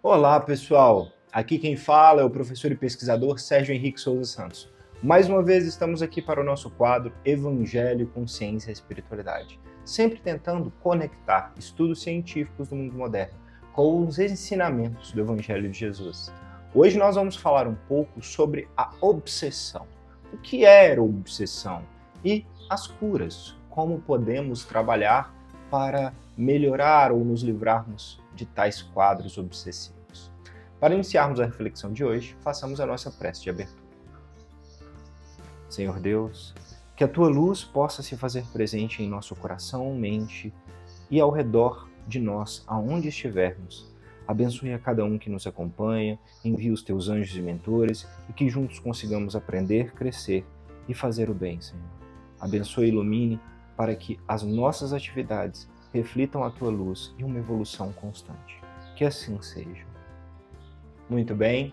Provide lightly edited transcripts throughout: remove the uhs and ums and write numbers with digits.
Olá, pessoal! Aqui quem fala é o professor e pesquisador Sérgio Henrique Souza Santos. Mais uma vez estamos aqui para o nosso quadro Evangelho com Ciência e Espiritualidade, sempre tentando conectar estudos científicos do mundo moderno com os ensinamentos do Evangelho de Jesus. Hoje nós vamos falar um pouco sobre a obsessão. O que é obsessão? E as curas, como podemos trabalhar para melhorar ou nos livrarmos de tais quadros obsessivos. Para iniciarmos a reflexão de hoje, façamos a nossa prece de abertura. Senhor Deus, que a Tua luz possa se fazer presente em nosso coração, mente e ao redor de nós, aonde estivermos. Abençoe a cada um que nos acompanha, envie os Teus anjos e mentores e que juntos consigamos aprender, crescer e fazer o bem, Senhor. Abençoe e ilumine para que as nossas atividades reflitam a Tua luz e uma evolução constante. Que assim seja. Muito bem.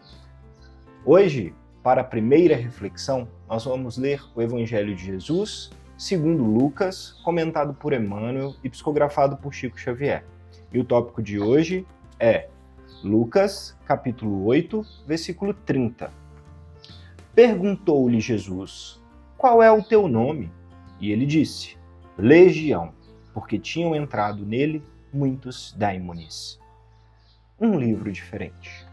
Hoje, para a primeira reflexão, nós vamos ler o Evangelho de Jesus, segundo Lucas, comentado por Emmanuel e psicografado por Chico Xavier. E o tópico de hoje é Lucas, capítulo 8, versículo 30. Perguntou-lhe Jesus: qual é o teu nome? E ele disse: Legião, porque tinham entrado nele muitos daimones. Um livro diferente.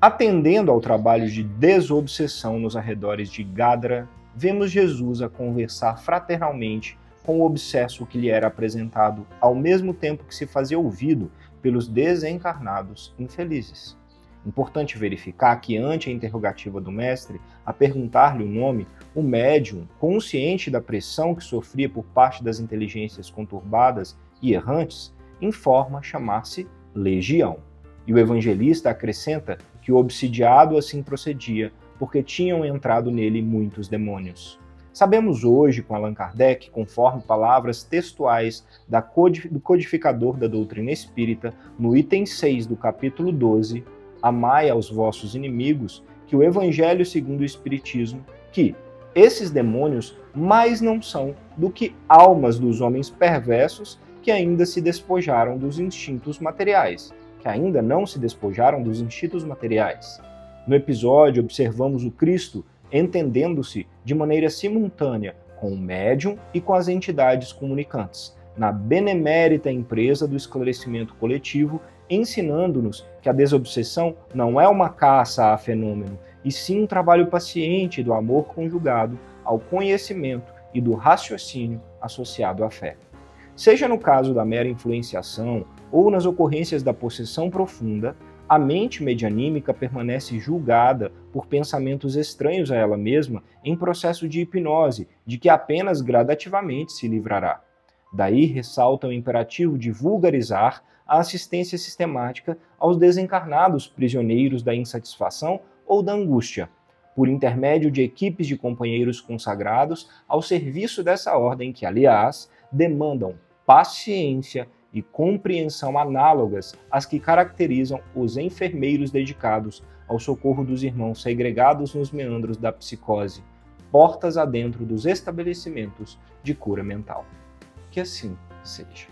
Atendendo ao trabalho de desobsessão nos arredores de Gadara, vemos Jesus a conversar fraternalmente com o obsesso que lhe era apresentado, ao mesmo tempo que se fazia ouvido pelos desencarnados infelizes. Importante verificar que, ante a interrogativa do mestre, a perguntar-lhe o nome, o médium, consciente da pressão que sofria por parte das inteligências conturbadas e errantes, informa chamar-se Legião. E o evangelista acrescenta que o obsidiado assim procedia, porque tinham entrado nele muitos demônios. Sabemos hoje, com Allan Kardec, conforme palavras textuais do codificador da doutrina espírita, no item 6 do capítulo 12, Amai aos vossos inimigos, que o Evangelho segundo o Espiritismo, que esses demônios mais não são do que almas dos homens perversos que ainda se despojaram dos instintos materiais, que ainda não se despojaram dos instintos materiais. No episódio, observamos o Cristo entendendo-se de maneira simultânea com o médium e com as entidades comunicantes, na benemérita empresa do esclarecimento coletivo, ensinando-nos que a desobsessão não é uma caça a fenômeno, e sim um trabalho paciente do amor conjugado ao conhecimento e do raciocínio associado à fé. Seja no caso da mera influenciação ou nas ocorrências da possessão profunda, a mente medianímica permanece julgada por pensamentos estranhos a ela mesma em processo de hipnose, de que apenas gradativamente se livrará. Daí ressalta o imperativo de vulgarizar a assistência sistemática aos desencarnados prisioneiros da insatisfação ou da angústia, por intermédio de equipes de companheiros consagrados ao serviço dessa ordem que, aliás, demandam paciência e compreensão análogas às que caracterizam os enfermeiros dedicados ao socorro dos irmãos segregados nos meandros da psicose, portas adentro dos estabelecimentos de cura mental. Que assim seja.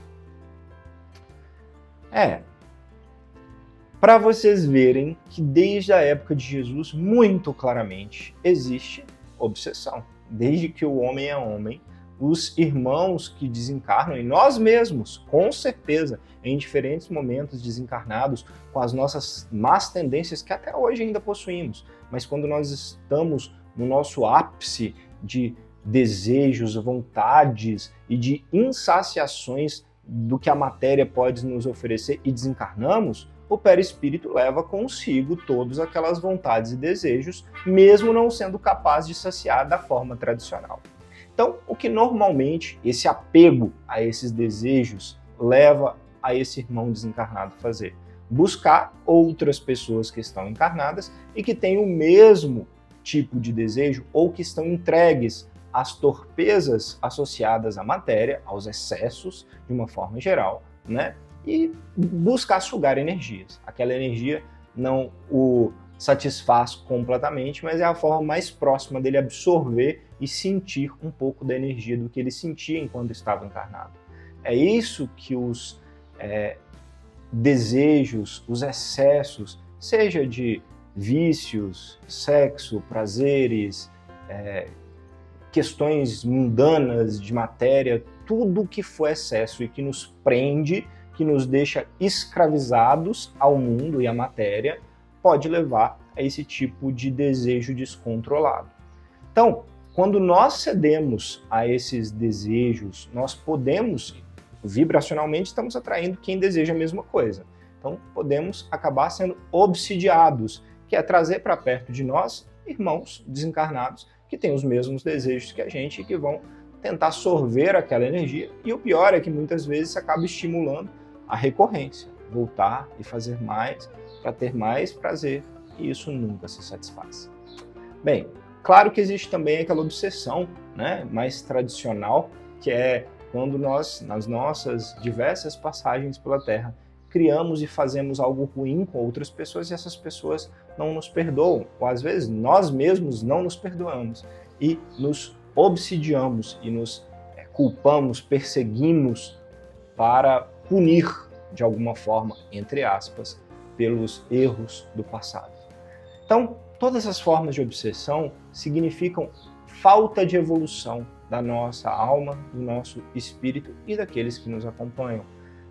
Para vocês verem que desde a época de Jesus, muito claramente, existe obsessão. Desde que o homem é homem, os irmãos que desencarnam, e nós mesmos, com certeza, em diferentes momentos desencarnados, com as nossas más tendências que até hoje ainda possuímos, mas quando nós estamos no nosso ápice de desejos, vontades e de insaciações do que a matéria pode nos oferecer e desencarnamos, o perispírito leva consigo todas aquelas vontades e desejos, mesmo não sendo capaz de saciar da forma tradicional. Então, o que normalmente esse apego a esses desejos leva a esse irmão desencarnado a fazer? Buscar outras pessoas que estão encarnadas e que têm o mesmo tipo de desejo ou que estão entregues às torpezas associadas à matéria, aos excessos, de uma forma geral, né? E buscar sugar energias. Aquela energia não o satisfaz completamente, mas é a forma mais próxima dele absorver e sentir um pouco da energia do que ele sentia enquanto estava encarnado. É isso que os desejos, os excessos, seja de vícios, sexo, prazeres, questões mundanas de matéria, tudo que for excesso e que nos prende, que nos deixa escravizados ao mundo e à matéria, pode levar a esse tipo de desejo descontrolado. Então, quando nós cedemos a esses desejos, nós podemos, vibracionalmente, estamos atraindo quem deseja a mesma coisa. Então, podemos acabar sendo obsidiados, que é trazer para perto de nós irmãos desencarnados que têm os mesmos desejos que a gente e que vão tentar sorver aquela energia. E o pior é que muitas vezes acaba estimulando a recorrência, voltar e fazer mais para ter mais prazer, e isso nunca se satisfaz. Bem, claro que existe também aquela obsessão, né, mais tradicional, que é quando nós, nas nossas diversas passagens pela Terra, criamos e fazemos algo ruim com outras pessoas e essas pessoas não nos perdoam, ou às vezes nós mesmos não nos perdoamos e nos obsidiamos e nos culpamos, perseguimos para punir de alguma forma, entre aspas, pelos erros do passado. Então, todas as formas de obsessão significam falta de evolução da nossa alma, do nosso espírito e daqueles que nos acompanham.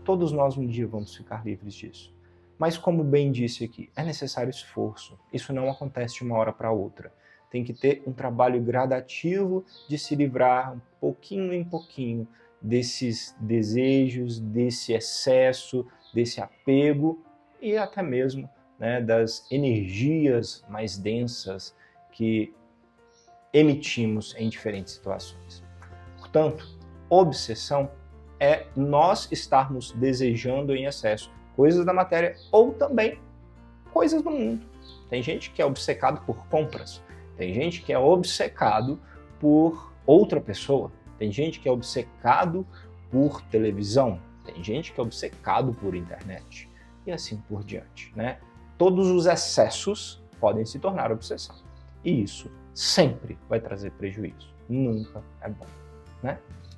Todos nós um dia vamos ficar livres disso. Mas como bem disse aqui, é necessário esforço. Isso não acontece de uma hora para outra. Tem que ter um trabalho gradativo de se livrar, pouquinho em pouquinho, desses desejos, desse excesso, desse apego e até mesmo, né, das energias mais densas que emitimos em diferentes situações. Portanto, obsessão é nós estarmos desejando em excesso coisas da matéria ou também coisas do mundo. Tem gente que é obcecado por compras, tem gente que é obcecado por outra pessoa, tem gente que é obcecado por televisão, tem gente que é obcecado por internet e assim por diante, né? Todos os excessos podem se tornar obsessão e isso sempre vai trazer prejuízo, nunca é bom, né?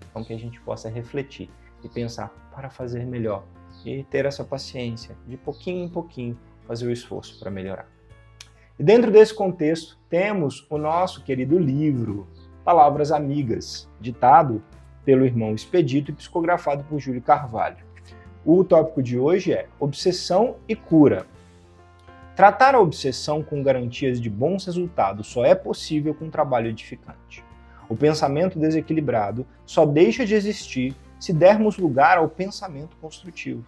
Então que a gente possa refletir e pensar para fazer melhor e ter essa paciência de pouquinho em pouquinho fazer o esforço para melhorar. E dentro desse contexto temos o nosso querido livro Palavras Amigas, ditado pelo irmão Expedito e psicografado por Júlio Carvalho. O tópico de hoje é obsessão e cura. Tratar a obsessão com garantias de bons resultados só é possível com um trabalho edificante. O pensamento desequilibrado só deixa de existir se dermos lugar ao pensamento construtivo.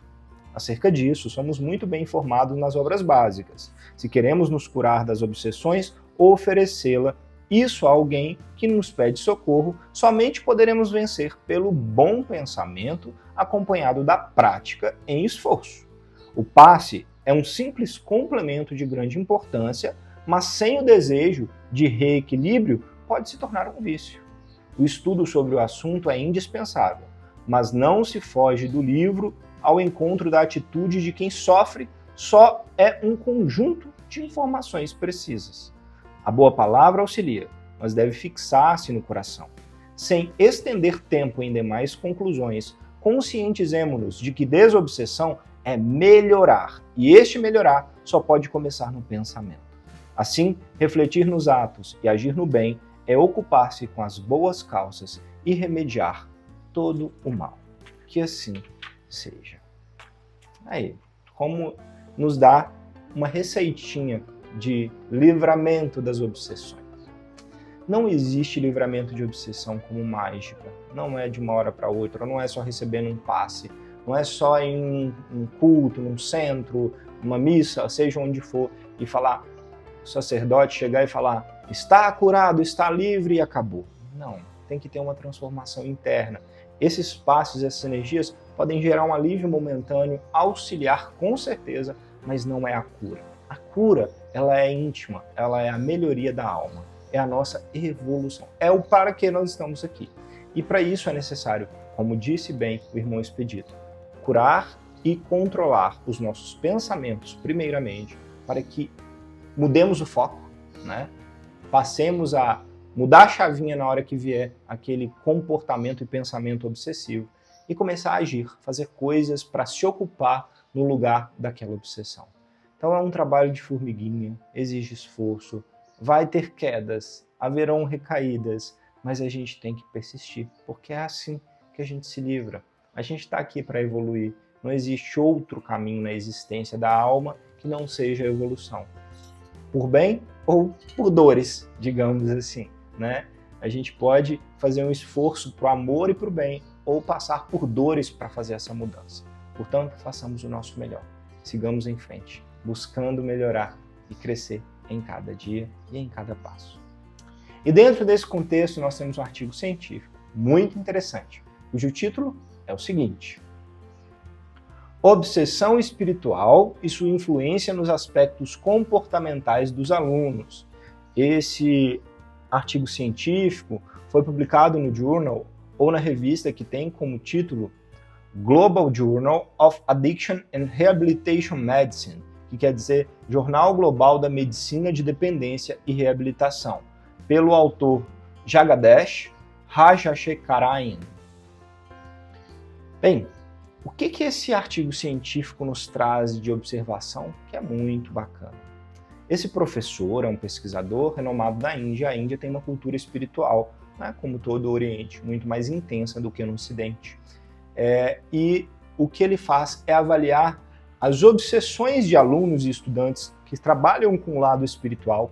Acerca disso, somos muito bem informados nas obras básicas. Se queremos nos curar das obsessões ou oferecê-la isso a alguém que nos pede socorro, somente poderemos vencer pelo bom pensamento acompanhado da prática em esforço. O passe é um simples complemento de grande importância, mas sem o desejo de reequilíbrio pode se tornar um vício. O estudo sobre o assunto é indispensável, mas não se foge do livro ao encontro da atitude de quem sofre, só é um conjunto de informações precisas. A boa palavra auxilia, mas deve fixar-se no coração. Sem estender tempo em demais conclusões, conscientizemo-nos de que desobsessão é melhorar, e este melhorar só pode começar no pensamento. Assim, refletir nos atos e agir no bem é ocupar-se com as boas causas e remediar todo o mal. Que assim seja. Aí, como nos dá uma receitinha de livramento das obsessões. Não existe livramento de obsessão como mágica. Não é de uma hora para outra, não é só recebendo um passe, não é só em um culto, num centro, uma missa, seja onde for, e falar, o sacerdote chegar e falar, está curado, está livre e acabou. Não, tem que ter uma transformação interna. Esses passos, essas energias podem gerar um alívio momentâneo, auxiliar com certeza, mas não é a cura. A cura, ela é íntima, ela é a melhoria da alma, é a nossa evolução, é o para que nós estamos aqui. E para isso é necessário, como disse bem o irmão Expedito, curar e controlar os nossos pensamentos, primeiramente, para que mudemos o foco, né? Passemos a mudar a chavinha na hora que vier aquele comportamento e pensamento obsessivo e começar a agir, fazer coisas para se ocupar no lugar daquela obsessão. Então é um trabalho de formiguinha, exige esforço, vai ter quedas, haverão recaídas, mas a gente tem que persistir, porque é assim que a gente se livra. A gente está aqui para evoluir, não existe outro caminho na existência da alma que não seja a evolução. Por bem ou por dores, digamos assim, né? A gente pode fazer um esforço para o amor e para o bem, ou passar por dores para fazer essa mudança. Portanto, façamos o nosso melhor. Sigamos em frente, buscando melhorar e crescer em cada dia e em cada passo. E dentro desse contexto, nós temos um artigo científico muito interessante, cujo título é o seguinte: Obsessão espiritual e sua influência nos aspectos comportamentais dos alunos. Esse artigo científico foi publicado no Journal, ou na revista que tem como título Global Journal of Addiction and Rehabilitation Medicine, que quer dizer Jornal Global da Medicina de Dependência e Reabilitação, pelo autor Jagadesh Rajashekarayan. Bem, o que esse artigo científico nos traz de observação que é muito bacana? Esse professor é um pesquisador renomado da Índia. A Índia tem uma cultura espiritual, né, como todo o Oriente, muito mais intensa do que no Ocidente. E o que ele faz é avaliar as obsessões de alunos e estudantes que trabalham com o lado espiritual,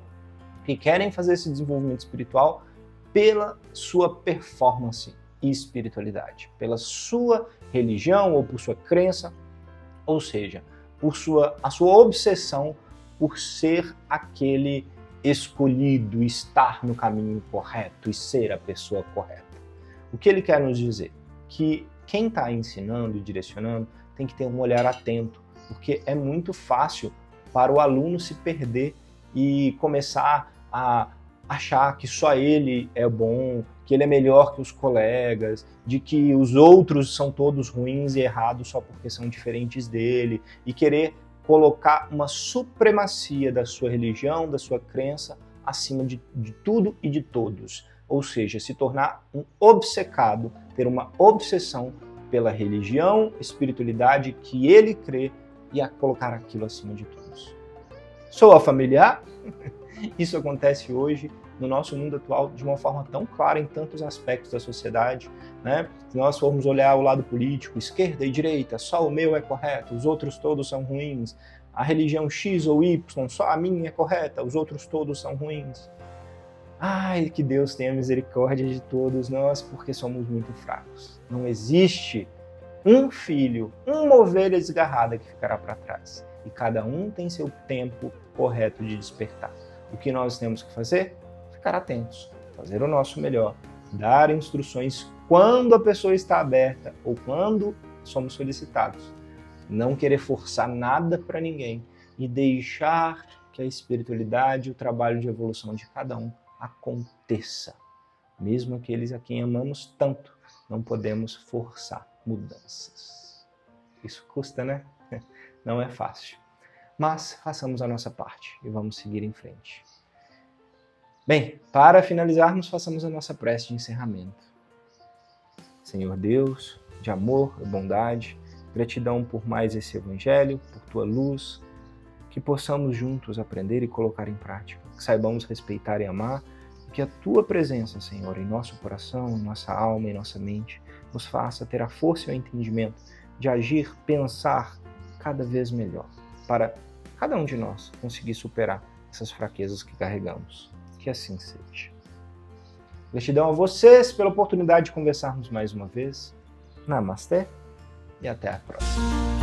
que querem fazer esse desenvolvimento espiritual pela sua performance e espiritualidade, pela sua religião ou por sua crença, ou seja, por a sua obsessão por ser aquele escolhido, estar no caminho correto e ser a pessoa correta. O que ele quer nos dizer? Que quem está ensinando e direcionando tem que ter um olhar atento, porque é muito fácil para o aluno se perder e começar a achar que só ele é bom, que ele é melhor que os colegas, de que os outros são todos ruins e errados só porque são diferentes dele, e querer colocar uma supremacia da sua religião, da sua crença, acima de tudo e de todos. Ou seja, se tornar um obcecado, ter uma obsessão pela religião, espiritualidade que ele crê e a colocar aquilo acima de todos. Soa familiar? Isso acontece hoje no nosso mundo atual de uma forma tão clara em tantos aspectos da sociedade, né? Se nós formos olhar o lado político, esquerda e direita, só o meu é correto, os outros todos são ruins. A religião X ou Y, só a minha é correta, os outros todos são ruins. Ai, que Deus tenha misericórdia de todos nós, porque somos muito fracos. Não existe um filho, uma ovelha desgarrada que ficará para trás. E cada um tem seu tempo correto de despertar. O que nós temos que fazer? Ficar atentos, fazer o nosso melhor, dar instruções quando a pessoa está aberta ou quando somos solicitados. Não querer forçar nada para ninguém e deixar que a espiritualidade e o trabalho de evolução de cada um aconteça. Mesmo aqueles a quem amamos tanto, não podemos forçar mudanças. Isso custa, né? Não é fácil. Mas façamos a nossa parte e vamos seguir em frente. Bem, para finalizarmos, façamos a nossa prece de encerramento. Senhor Deus, de amor e bondade, gratidão por mais esse Evangelho, por Tua luz, que possamos juntos aprender e colocar em prática, que saibamos respeitar e amar, e que a Tua presença, Senhor, em nosso coração, em nossa alma, em nossa mente, nos faça ter a força e o entendimento de agir, pensar cada vez melhor, para cada um de nós conseguir superar essas fraquezas que carregamos. Que assim seja. Gratidão a vocês pela oportunidade de conversarmos mais uma vez. Namastê e até a próxima.